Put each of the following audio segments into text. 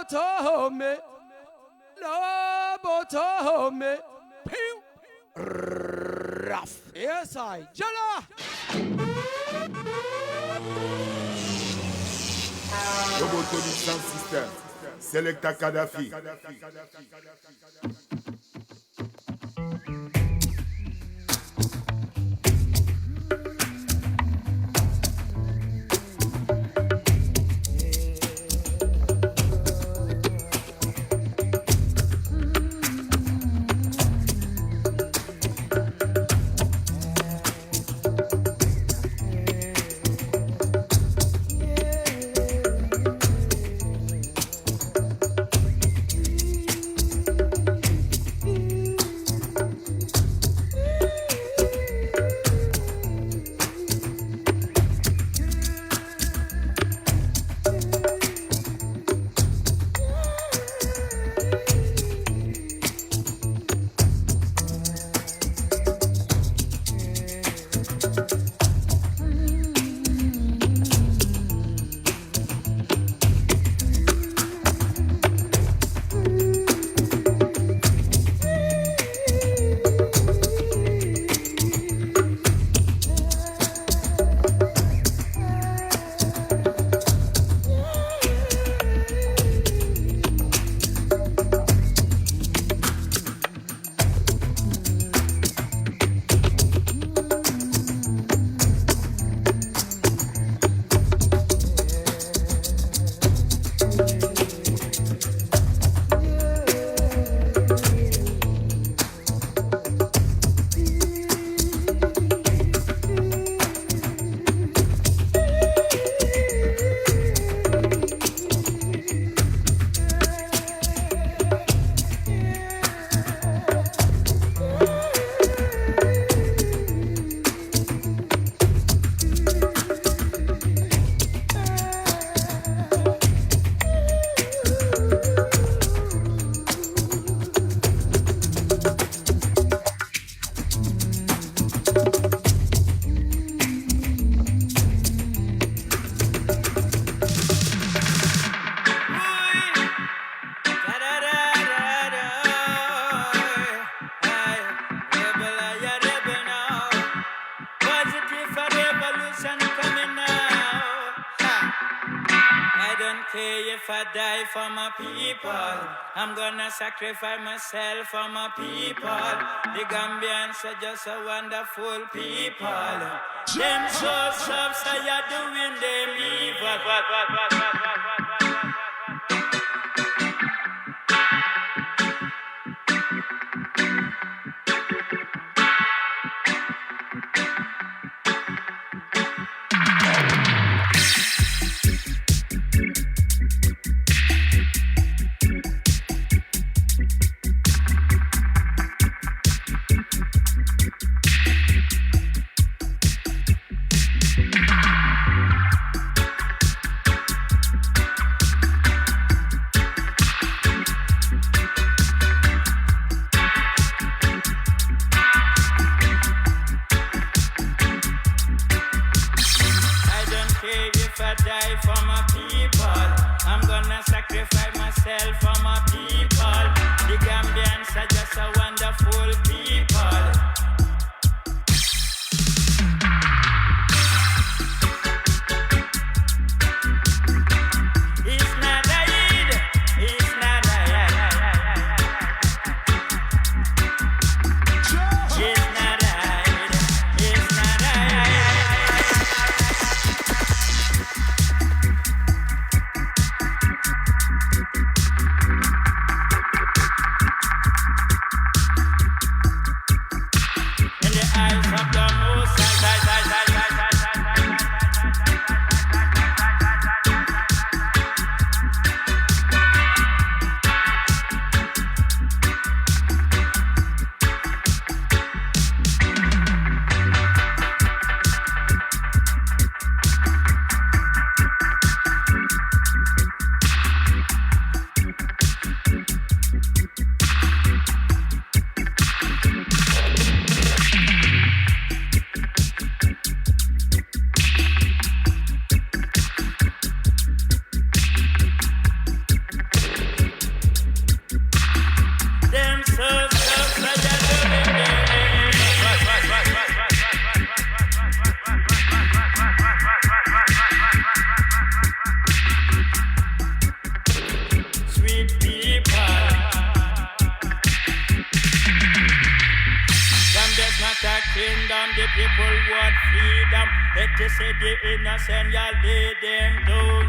Lobotomy, Lobotomy, pew, rough. Yes, I, Jallah. Lobotomy sound system. Selecta Kadafi. If I die for my people, I'm gonna sacrifice myself for my people. The Gambians are just a wonderful people. Them so soft, so you're doing them evil. the people want freedom. Let us say the innocent, you lay them down.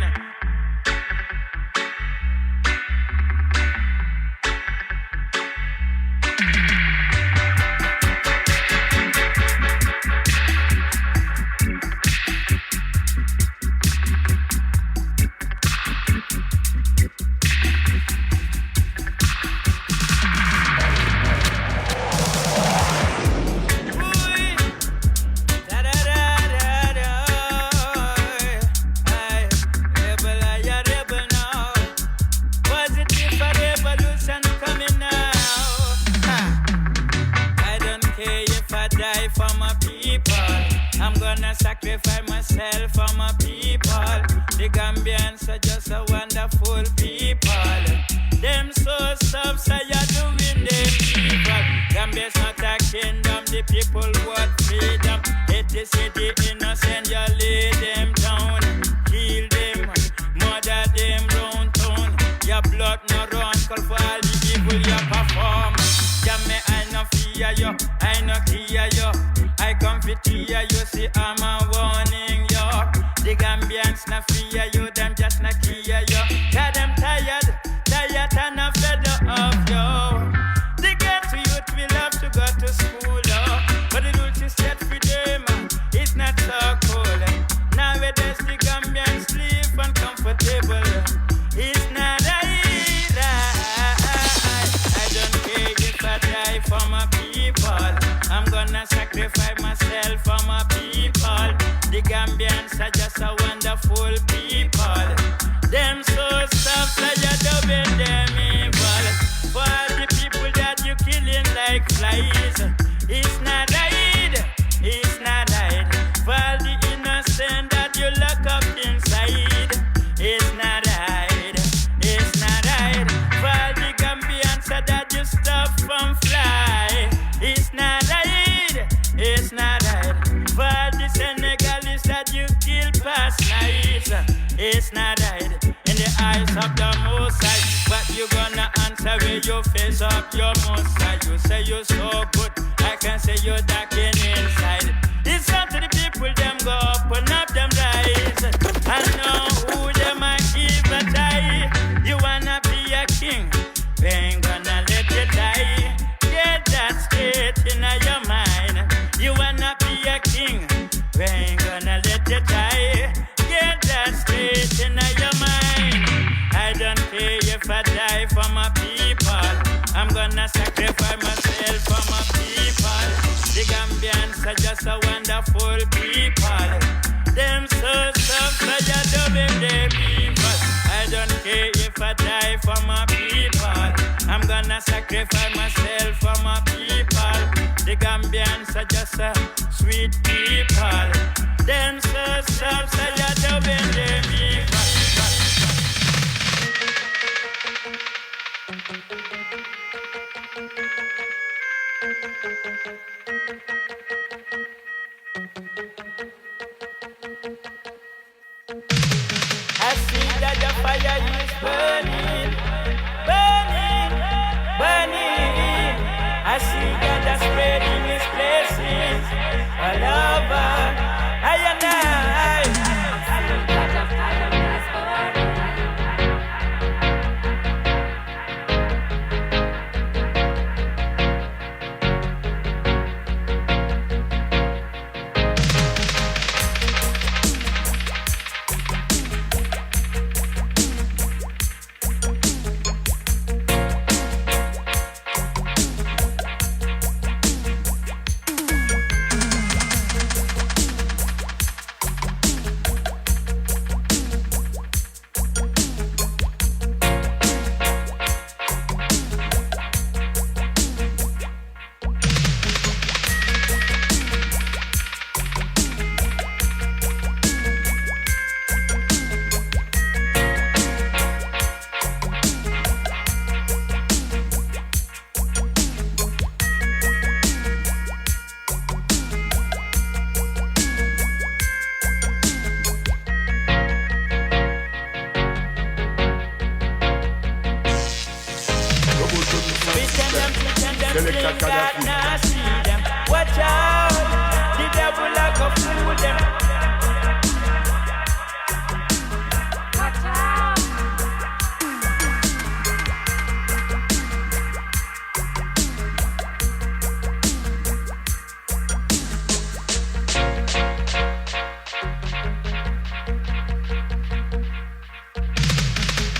Sacrifice myself for my people. The Gambians are just a wonderful people. Them so soft, so you're doing them evil. Gambia's not a kingdom, the people want freedom. It is the innocent, you lay them down. Kill them, murder them round town. Your blood no run, call for all the evil you perform. Yeah, me, I no fear you, I no care you. I come to tear you, see I'm a warning you. The Gambians na fear you, them just na care you. Yeah, them tired and a fed of you. The ghetto youth will have to go to school, but the rules is set for them, it's not so cool. Nowadays the Gambians live uncomfortable. It's not right. I don't care if I die for my people. I'm gonna sacrifice myself for my people. The Gambians are just a wonderful people. Them so soft, so you're doing them evil. For all the people that you killing like flies, it's not right, it's not right. For all the innocent that you lock up inside, it's not right, it's not right. For all the Gambians that you stop from fly, it's not right, it's not right. For all the Senegalese that you kill past night, it's not right. In the eyes of the Most High, but you gonna answer when you face up your Most High. You say you're so good, I can say you're dark inside. It's up to the people, them go open up them eyes. I know who them a give a tie. You wanna be a king, we ain't gonna let you die. Get that straight in your mind. You wanna be a king, we ain't gonna let you die. Get that straight in your mind. I don't care if I die for my people. I'm gonna sacrifice myself for my people. The Gambians are just a wonderful people. Them so soft, so you're doing the people. I don't care if I die for my people. I'm gonna sacrifice myself for my people. The Gambians are just a sweet people. Them so soft, so you're doing the people. I see that the fire is burning, burning, burning. I see that the spreading is places all over. I and I. Selecta Kadafi. Watch out, the go fool them. Watch out.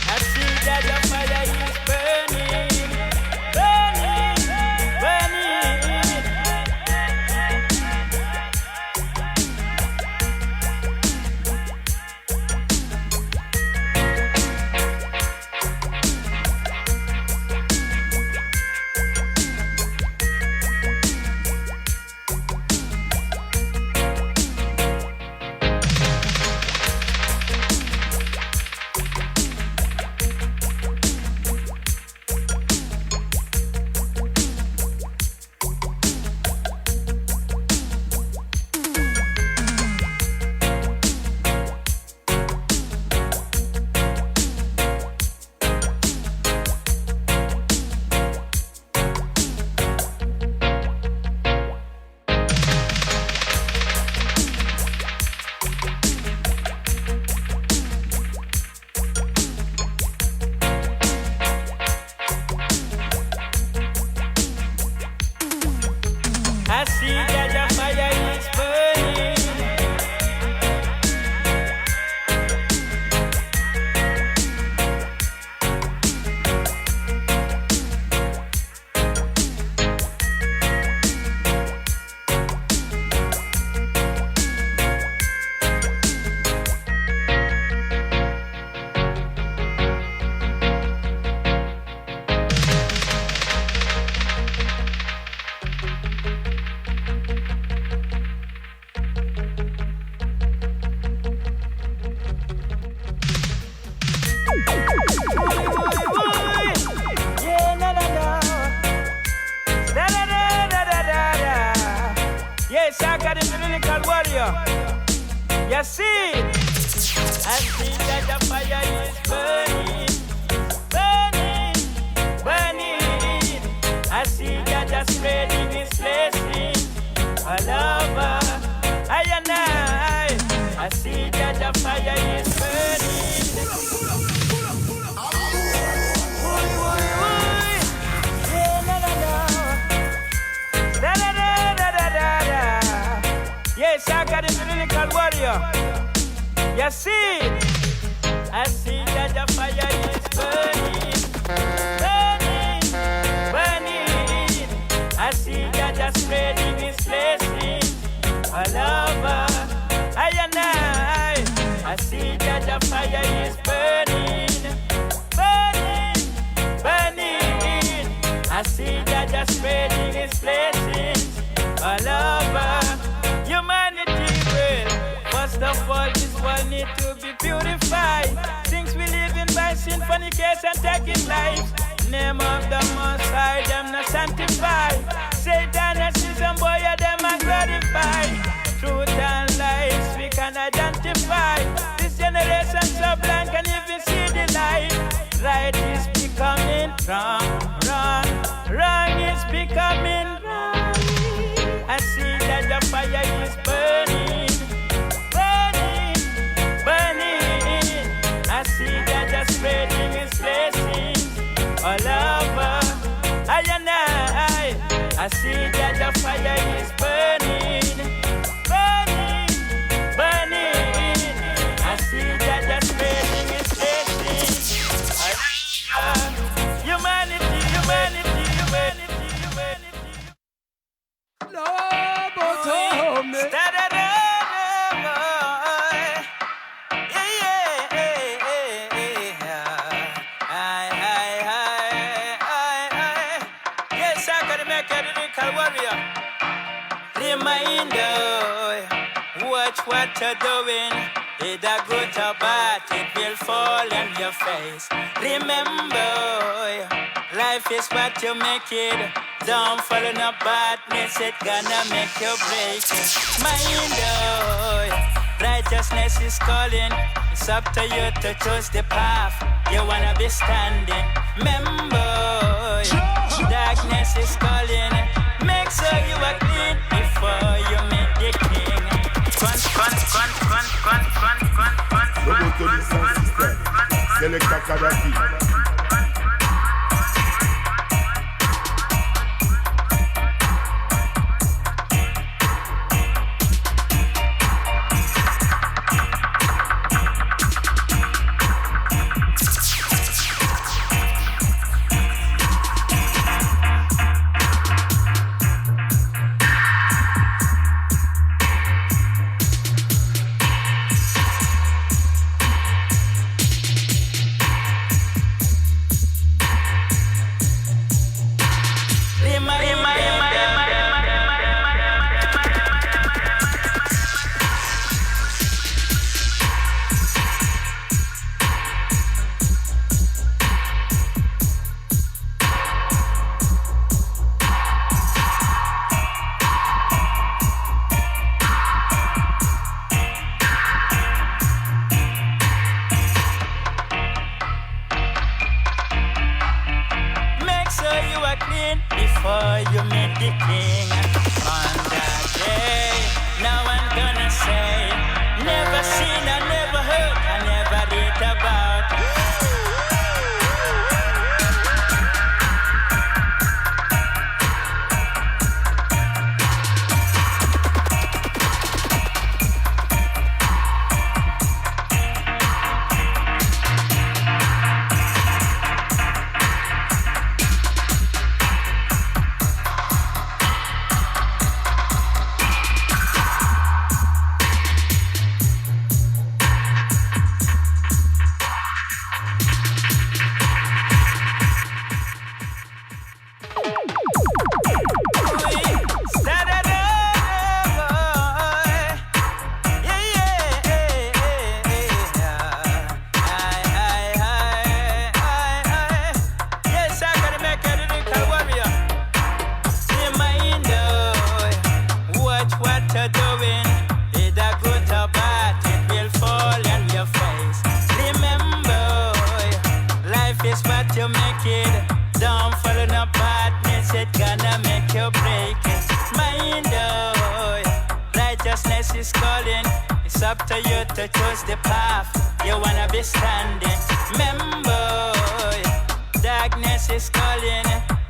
I see that the fire is burning, burning, burning. I see that the fire is burning. Yeah, no, no, no. Da, da, da, da, da, da, da. Yes, I got the lyrical warrior. You see, I see that the fire is burning, burning, burning. I see that the spreading is blessing all over. I and I see that the fire is burning. Yes, I got the lyrical warrior. You see, I see that the fire is burning, burning, burning. I see that the spreading is blessing all over. I and I see that the fire is burning, burning, burning. I see that the spreading is blessing all over. Humanity will, first of all, this world need to be purified. Things we live in by symphony case and taking lives. Name of the Most High, them not sanctified. Satan and Satan, boy, them are glorified. Truth and lies we can identify. This generation so blind can even see the light. Right is becoming wrong, wrong, wrong is becoming right. I see that the fire is burning, burning, burning. I see that the spreading is blessing all over. I see that the fire is burning, burning, burning. I see that the spreading is blessing all over. Humanity, humanity, humanity, humanity. Lobotomy. Yes, I gotta make a lyrical warrior. Reminder, watch what you're doing. Either good or bad, it will fall on your face. Remember, life is what you make it. Don't fall in a badness, it gonna make you break it. Mind, righteousness is calling. It's up to you to choose the path you wanna be standing. Remember, darkness is calling. Make sure you are clean before you meet the king. Lobotomy sound system. Selecta Kadafi. Before you meet the king on that day, now I'm gonna say, never seen, I never heard, I never read about. Is calling. It's up to you to choose the path you wanna be standing. Remember, darkness is calling.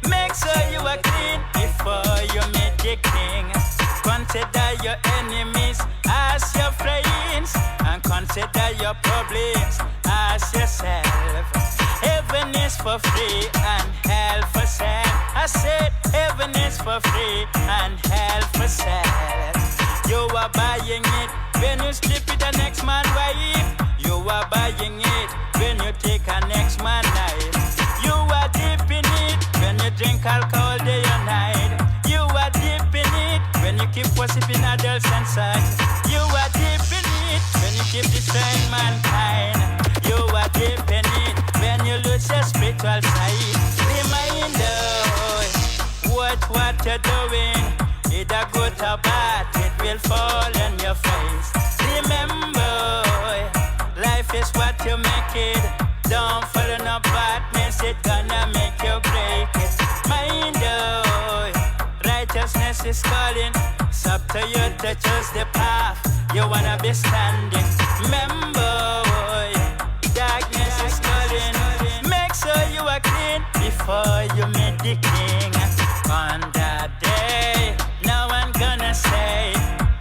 Make sure you are clean before you meet the king. Consider your enemies as your friends, and consider your problems as yourself. Heaven is for free and hell for sale. I said heaven is for free and hell for sale. You are buying it when you sleep with the next man wife. You are buying it when you take a next man life. You are deep in it when you drink alcohol day and night. You are deep in it when you keep worshiping adults and such. You are deep in it when you keep destroying mankind. You are deep in it when you lose your spiritual side. Reminder what you're doing. Either good or bad, it will fall on your face. Remember, life is what you make it. Don't fall in a badness, it's gonna make you break it. Mind righteousness is calling. It's up to you to choose the path you wanna be standing. Remember, darkness is calling. Make sure you are clean before you meet the king. On that day, now I'm gonna say,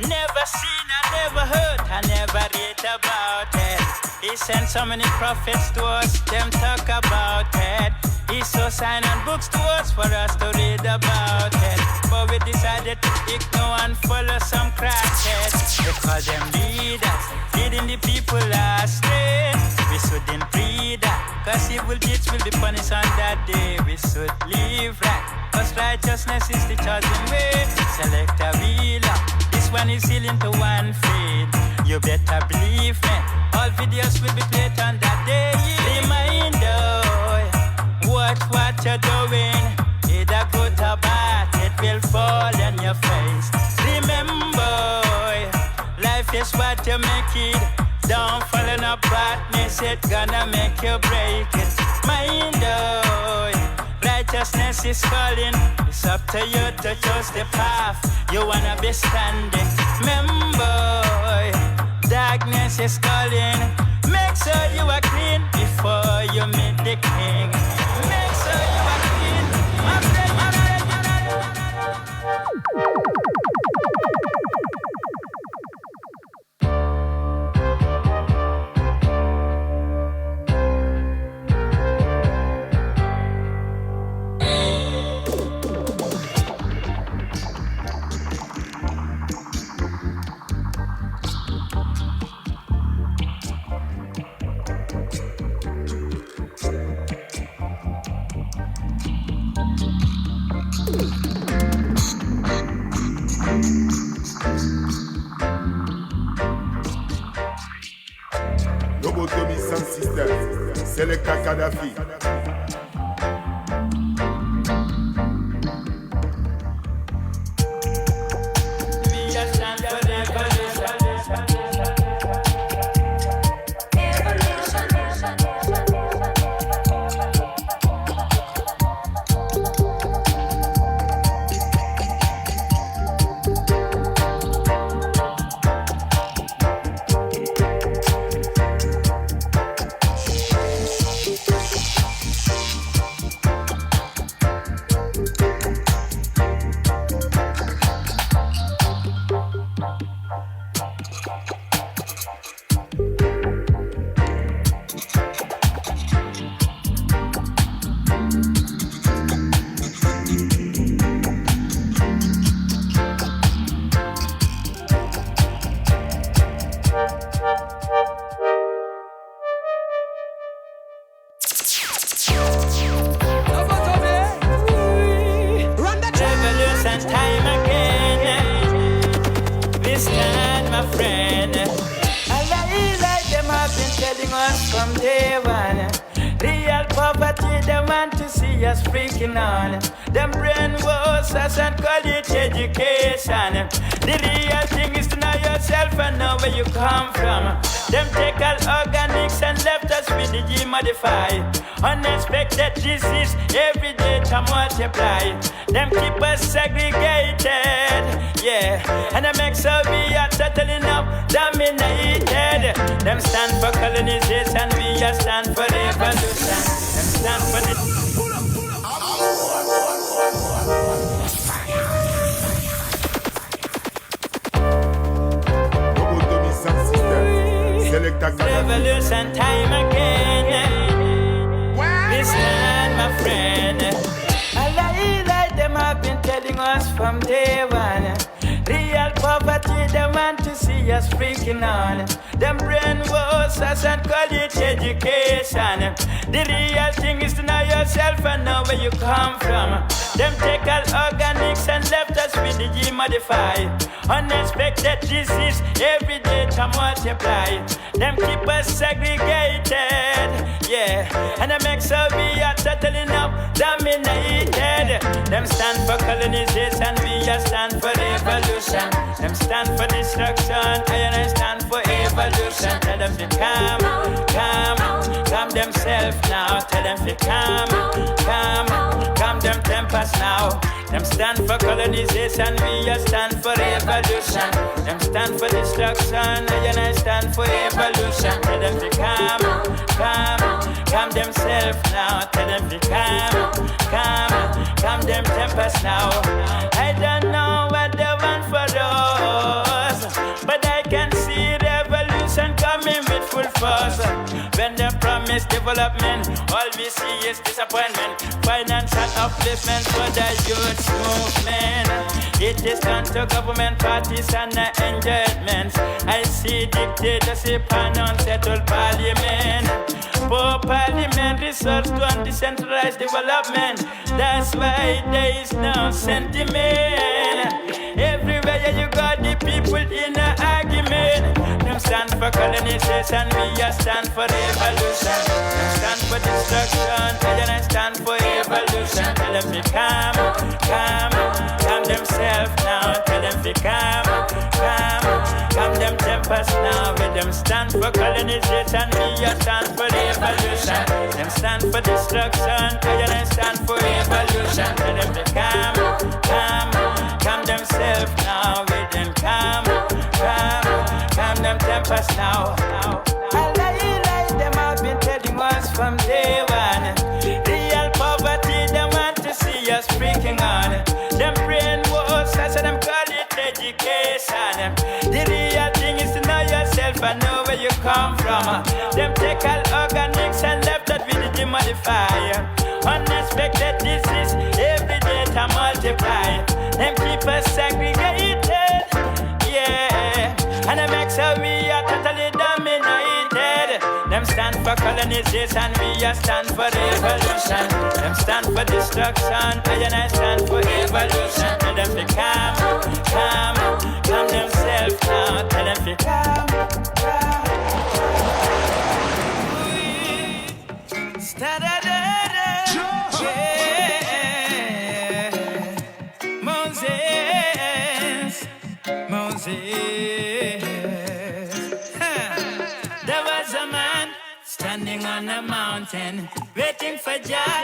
never seen, I never heard, I never read about it. He sent so many prophets to us, them talk about it. He saw sign and books to us for us to read about it. But we decided to ignore and follow some crackheads. Because them leaders, leading the people astray. We shouldn't breed that, cause evil deeds will be punished on that day. We should live right, cause righteousness is the chosen way. Selecta Jallah, this one is healing to one faith. You better believe me, all videos will be played on that day. Reminder, what you're doing, either good or bad, it will fall on your face. Remember, life is what you make it. Don't fall in a badness, it's gonna make you break it. Mind, righteousness is calling. It's up to you to choose the path you wanna be standing. Remember, darkness is calling. Make sure you are clean before you meet the king. Make sure you are clean, my friend, my friend. Lobotomy sound system. Selecta Kadafi. From day one, real poverty, they want to see us freaking on. Them brainwash us and call it education. The real thing is to know yourself and know where you come from. Them take all organics and left us with the G-modified. Unexpected disease every day to multiply. Them keep us segregated, yeah. And they make so we are settling up, dominated. Them stand for colonization, we just stand for revolution. Them stand for the... Lobotomy sound system. Selecta Kadafi. Revolution time again. This land, my friend. I like them have been telling us from day one. Real poverty, they want to see us freaking on. Them brainwash us and call it education. The real thing is to know yourself and know where you come from. Them take all organics and left us with the G-modified. Unexpected disease every day to multiply. Them keep us segregated, yeah. And they make so we are settling up, dominated. Them stand for colonization, we just stand for revolution. Them stand for destruction, I stand for evolution. Tell them to calm themselves now. Tell them to calm them tempers now. Them stand for colonization, we just stand for revolution. Them stand for destruction, I stand for evolution. Tell them to calm themselves now. Tell them to calm them tempers now. I don't know what they want for us, but I can see revolution coming with full force. When they promise development, all we see is disappointment. Financial upliftment for the youth movement. It is done to government parties and the enjoyments. I see dictatorship and unsettled parliament. Poor parliament resorts to decentralized development. That's why there is no sentiment. Everywhere you got the people in an argument. Them stand for colonization, we just stand for revolution. Them stand for destruction, I stand for evolution. Tell them to calm themselves now. Tell them to calm them tempers now. With them stand for colonization, we just stand for revolution. Them stand for destruction, I stand for evolution. now. A lie, them have been telling us from day one. Real poverty, them want to see us freaking on. Them brainwash, I said them call it education. The real thing is to know yourself and know where you come from. Them take all organics and left that with the demodifier. Unexpected disease, every day to multiply. Them keep us segregated, yeah. And them makes how we are totally dominated. Them stand for colonization, we are stand for revolution. Them stand for destruction, I stand for evolution. Tell them to calm themselves down. Tell them to calm. There was a man standing on a mountain, waiting for Jah.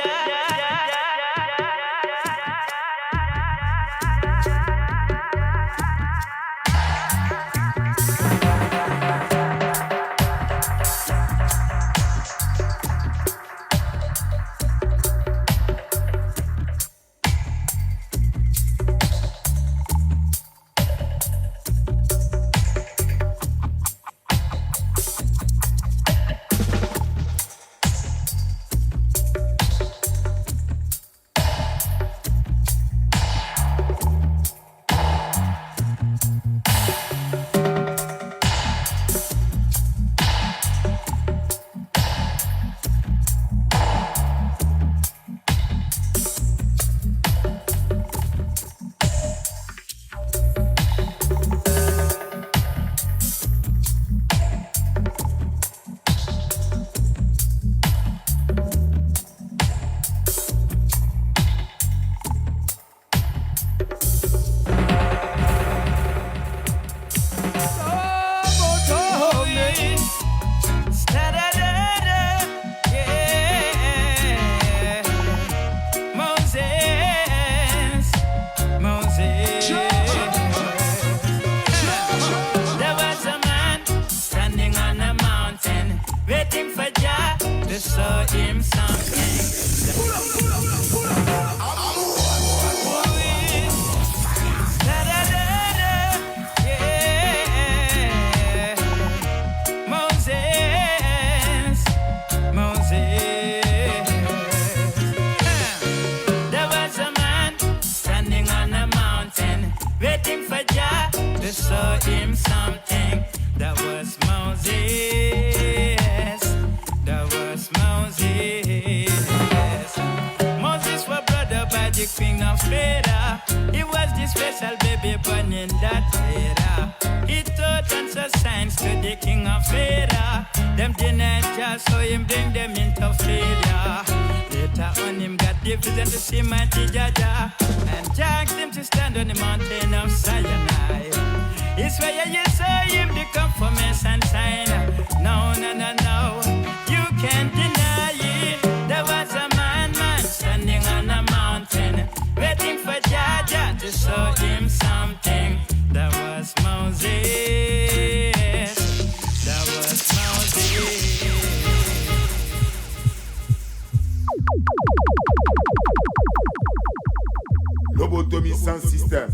Lobotomy sans système.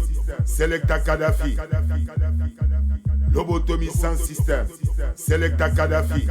Selecta Kadafi. Lobotomy sans système. Selecta Kadafi.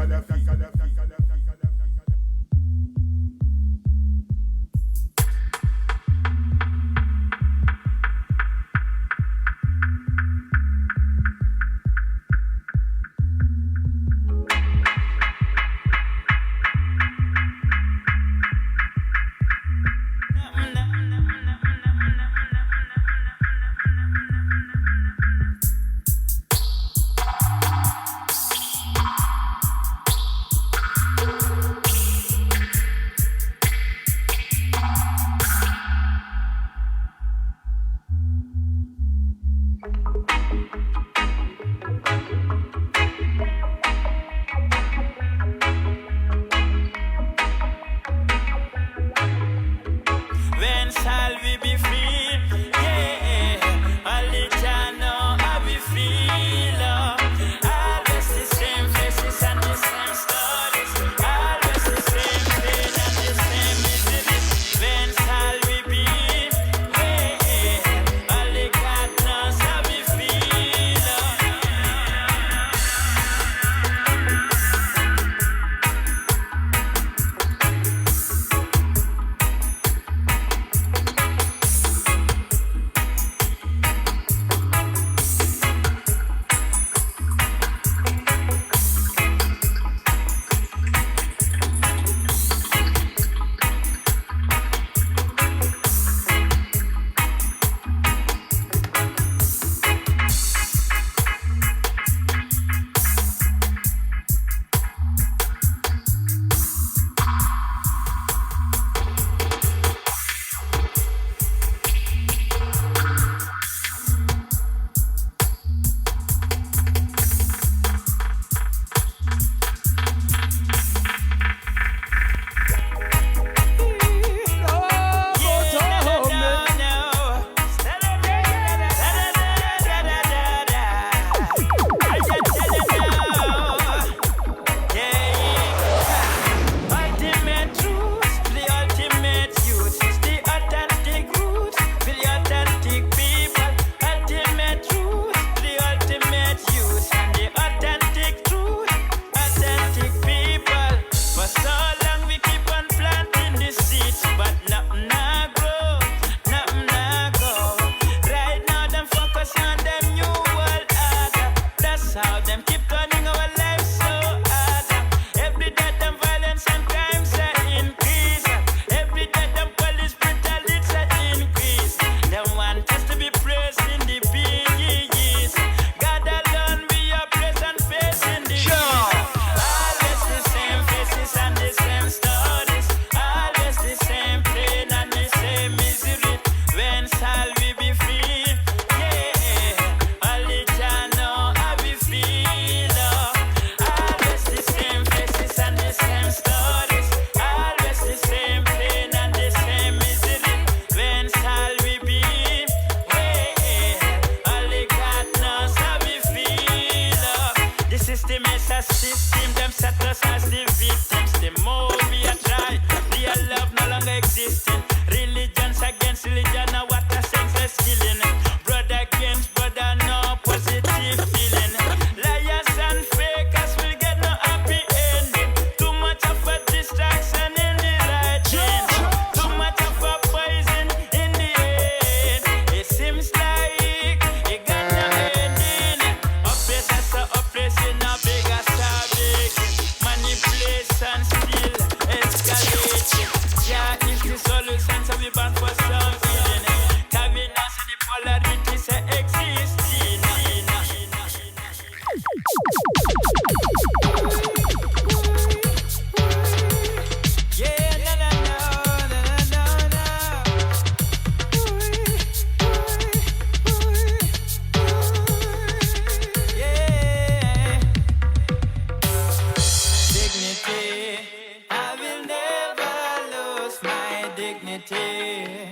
dignity.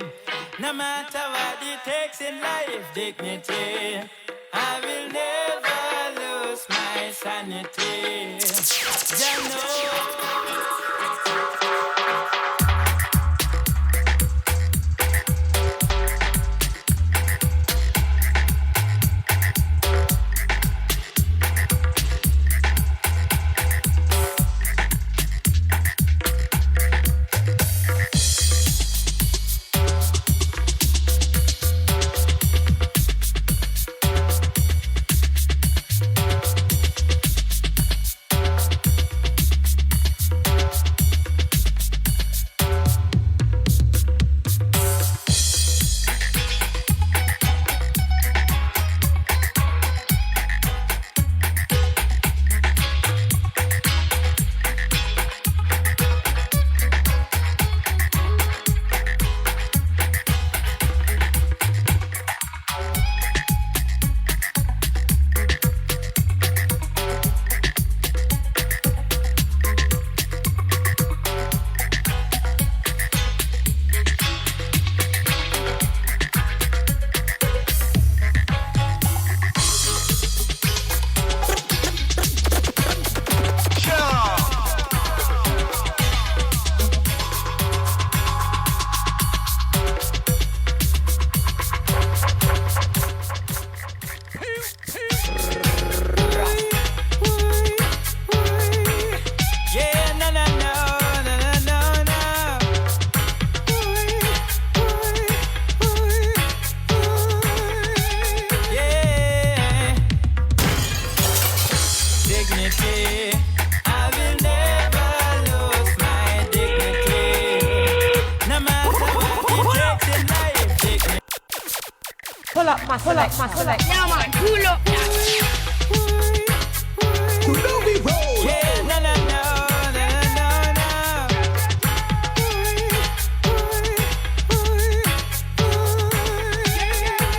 No matter what it takes in life, dignity. I will never lose my sanity. You know. Pull up my select. Yeah, man, pull up. You know we roll. Yeah, no.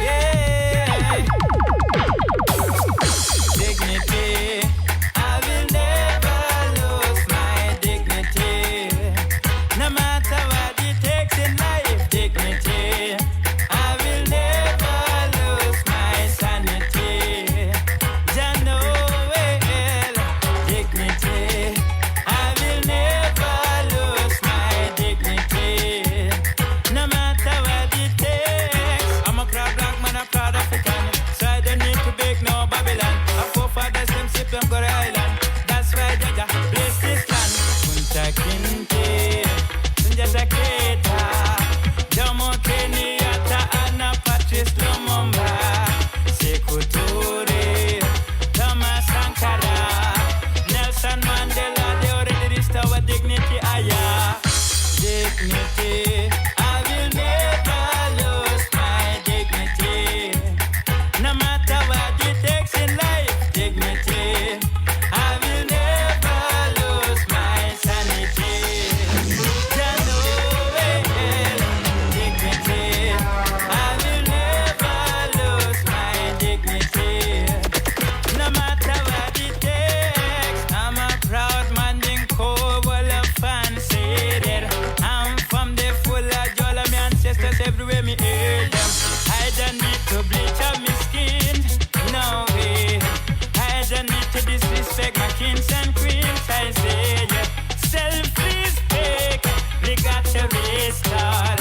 Yeah. Dignity. I will never lose my dignity. No matter what it takes in life, dignity. I will never lose my sanity. You know well, dignity. I will never lose my dignity. No matter what it takes. I'm a proud black man, a proud African. So I don't need to beg no Babylon. Our forefathers them sip them go to island. That's why Jaja bless this land. Kunta Kinte, Sunjata Keita, Jomo Kenyatta, Anna Patrice Lumumba, Sekou Toure, Thomas Sankara, Nelson Mandela. They already restored our dignity. Dignity. I will never lose my dignity. No matter what it takes in life, dignity. I will never lose my sanity. You know well, dignity. I will never lose my dignity. No matter what it takes, I'm a proud man, well of fancy that I'm from the full of Jallah, my ancestors everywhere me hear them. I don't need to bleach up my skin, no way. I don't need to disrespect my kings and queens. I say, yeah, self-respect, we got to restore.